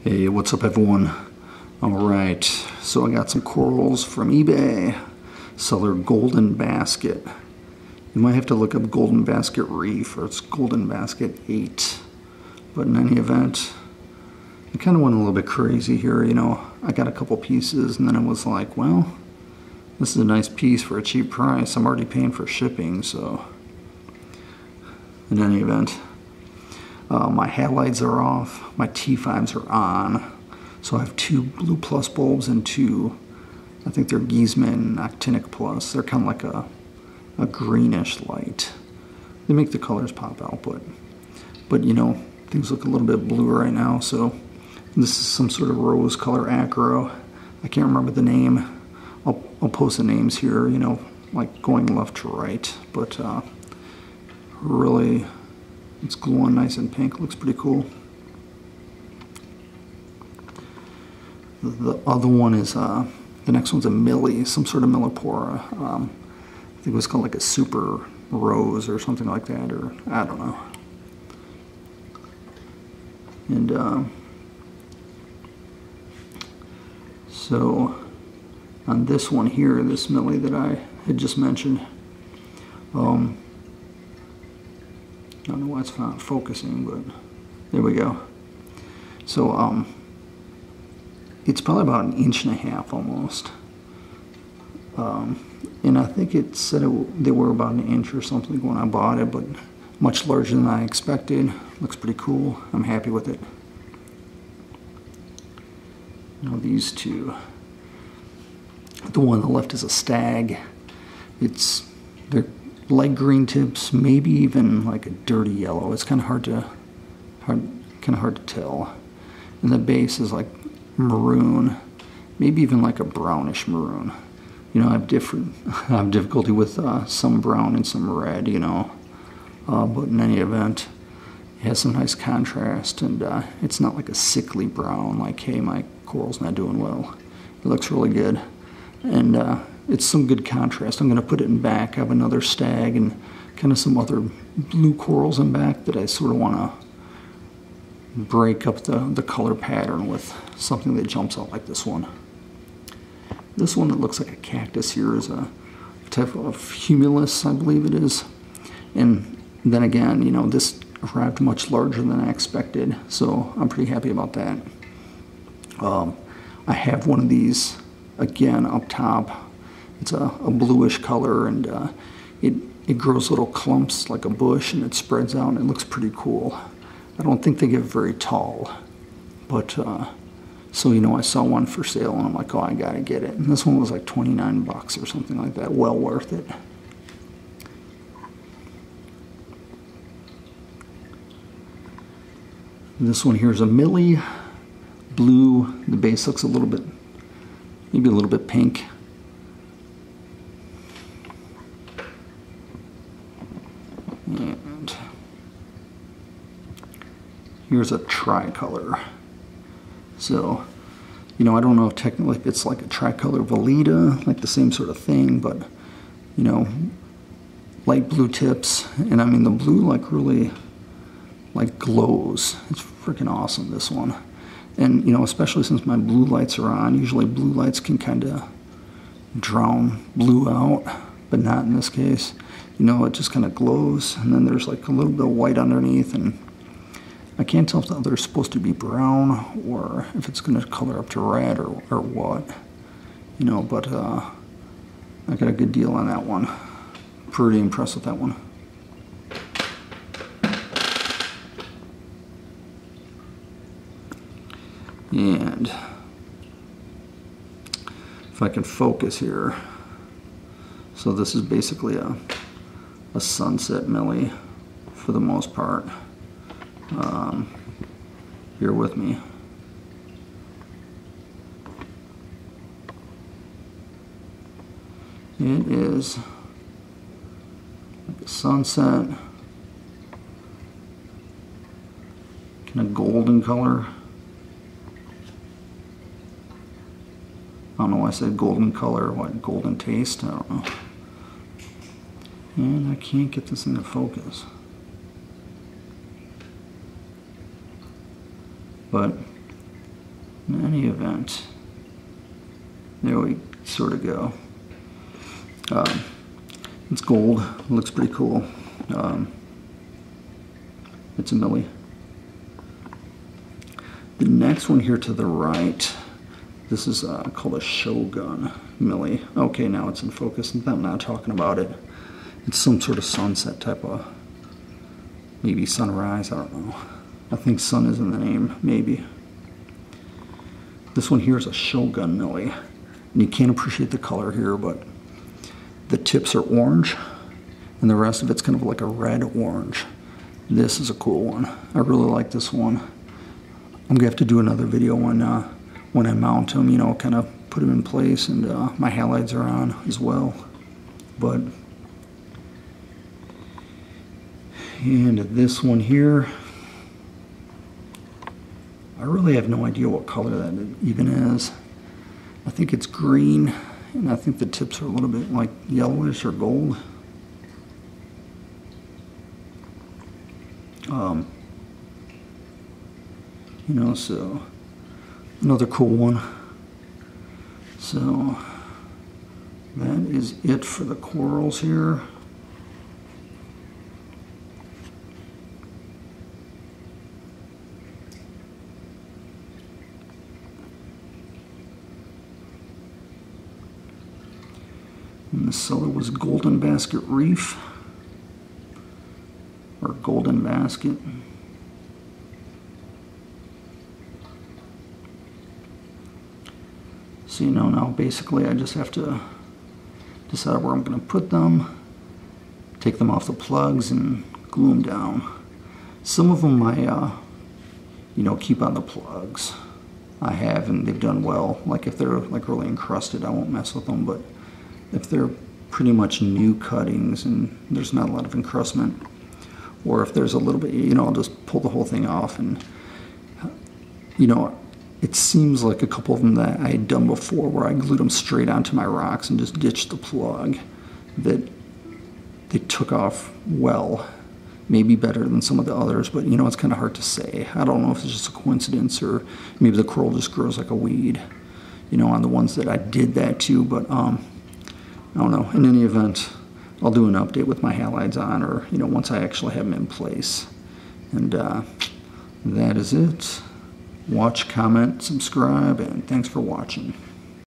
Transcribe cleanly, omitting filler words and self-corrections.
Hey, what's up everyone? Alright, so I got some corals from eBay. So they're Golden Basket. You might have to look up Golden Basket Reef, or it's Golden Basket 8. But in any event, I kind of went a little bit crazy here, you know. I got a couple pieces and then I was like, well, this is a nice piece for a cheap price. I'm already paying for shipping, so in any event. My halides are off, my T5s are on, so I have 2 Blue Plus bulbs and 2, I think they're Giesman Actinic Plus. They're kind of like a greenish light. They make the colors pop out, but you know, things look a little bit blue right now, so this is some sort of rose color acro. I can't remember the name. I'll post the names here, you know, like going left to right, but really, it's glowing nice and pink. Looks pretty cool. The other one is, the next one's a Millie, some sort of Millepora. I think it was called like a super rose or something like that, or I don't know. And so on this one here, this Millie that I had just mentioned, I don't know why it's not focusing, but there we go. So it's probably about 1.5 inches almost. And I think it said they were about 1 inch or something when I bought it, but much larger than I expected. Looks pretty cool. I'm happy with it. Now these two. The one on the left is a stag. They're light green tips, maybe even like a dirty yellow. It's kind of hard to tell. And the base is like maroon, maybe even like a brownish maroon. You know, I have difficulty with some brown and some red, you know. But in any event, it has some nice contrast, and it's not like a sickly brown, like, hey, my coral's not doing well. It looks really good. And it's some good contrast. I'm going to put it in back. I have another stag and kind of some other blue corals in back that I sort of want to break up the color pattern with something that jumps out like this one. This one that looks like a cactus here is a type of Humilis, I believe it is. And then again, you know, this arrived much larger than I expected, so I'm pretty happy about that. I have one of these, again, up top. It's a bluish color, and it grows little clumps like a bush, and it spreads out, and it looks pretty cool. I don't think they get very tall, but so, you know, I saw one for sale, and I'm like, oh, I gotta get it. And this one was like 29 bucks or something like that. Well worth it. This one here is a Millie, blue. The base looks a little bit, maybe a little bit pink. And here's a tricolor. So, you know, I don't know if technically if it's like a tricolor Velita, like the same sort of thing, but, you know, light blue tips. And I mean, the blue like really like glows. It's freaking awesome, this one. And, you know, especially since my blue lights are on, usually blue lights can kind of drown blue out, but not in this case. You know, it just kind of glows, and then there's like a little bit of white underneath, and I can't tell if the other is supposed to be brown or if it's going to color up to red or what. You know, but I got a good deal on that one. Pretty impressed with that one. And if I can focus here, so this is basically a sunset Millie for the most part. Bear with me. It is like a sunset, kind of golden color. I don't know why I said golden color, what, golden taste, I don't know. And I can't get this thing to focus. But In any event, there we sort of go. It's gold, it looks pretty cool. It's a millie. The next one here to the right, this is called a Shogun millie. Okay, now it's in focus. I'm not talking about it. It's some sort of sunset type of, maybe sunrise, I don't know. I think sun is in the name, maybe. This one here is a Shogun millie. And you can't appreciate the color here, but the tips are orange, and the rest of it's kind of like a red-orange. This is a cool one. I really like this one. I'm gonna have to do another video when I mount them, you know, kind of put them in place, and my halides are on as well. But, and this one here, I really have no idea what color that even is. I think it's green, and I think the tips are a little bit like yellowish or gold. You know, so another cool one. So that is it for the corals here. And the seller was Golden Basket Reef, or Golden Basket. So, you know, now basically I just have to decide where I'm going to put them, take them off the plugs, and glue them down. Some of them I, you know, keep on the plugs. I have, and they've done well. Like if they're like really encrusted, I won't mess with them, but if they're pretty much new cuttings and there's not a lot of encrustment, or if there's a little bit, you know, I'll just pull the whole thing off. And, you know, it seems like a couple of them that I had done before where I glued them straight onto my rocks and just ditched the plug, that they took off well, maybe better than some of the others, but you know, it's kind of hard to say. I don't know if it's just a coincidence or maybe the coral just grows like a weed, you know, on the ones that I did that to, but I don't know. In any event, I'll do an update with my halides on, or, you know, once I actually have them in place. And that is it. Watch, comment, subscribe, and thanks for watching.